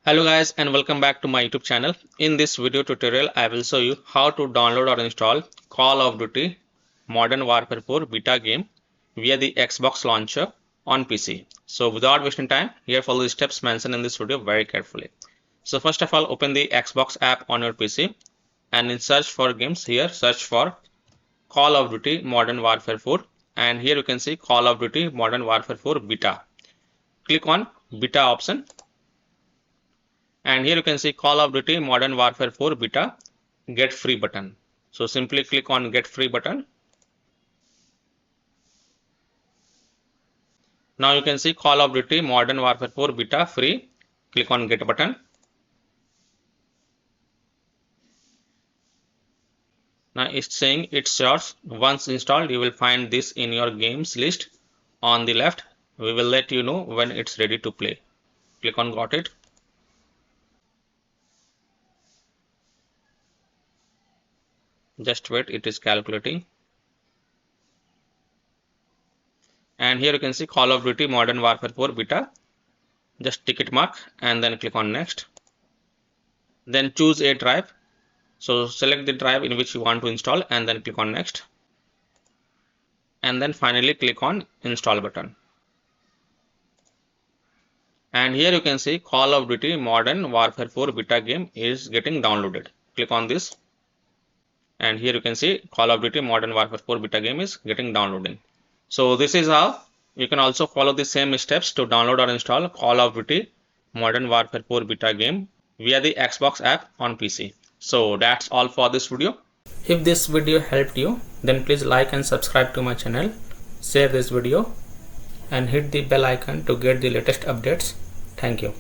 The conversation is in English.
Hello guys and welcome back to my YouTube channel. In this video tutorial I will show you how to download or install Call of Duty Modern Warfare 4 beta game via the Xbox launcher on PC. So without wasting time, here follow the steps mentioned in this video very carefully. So first of all, open the Xbox app on your PC and in search for games, here search for Call of Duty Modern Warfare 4 and here you can see Call of Duty Modern Warfare 4 beta. Click on beta option. And here you can see Call of Duty Modern Warfare 4 beta get free button. So simply click on get free button. Now you can see Call of Duty Modern Warfare 4 beta free. Click on get button. Now it's saying it's yours. Once installed, you will find this in your games list on the left. We will let you know when it's ready to play. Click on got it. Just wait, it is calculating. And here you can see Call of Duty Modern Warfare 4 beta. Just tick mark and then click on next. Then choose a drive. So select the drive in which you want to install and then click on next. And then finally click on install button. And here you can see Call of Duty Modern Warfare 4 beta game is getting downloaded. Click on this. And here you can see Call of Duty Modern Warfare 4 beta game is getting downloaded. So this is how you can also follow the same steps to download or install Call of Duty Modern Warfare 4 beta game via the Xbox app on PC. So that's all for this video. If this video helped you, then please like and subscribe to my channel, share this video and hit the bell icon to get the latest updates. Thank you.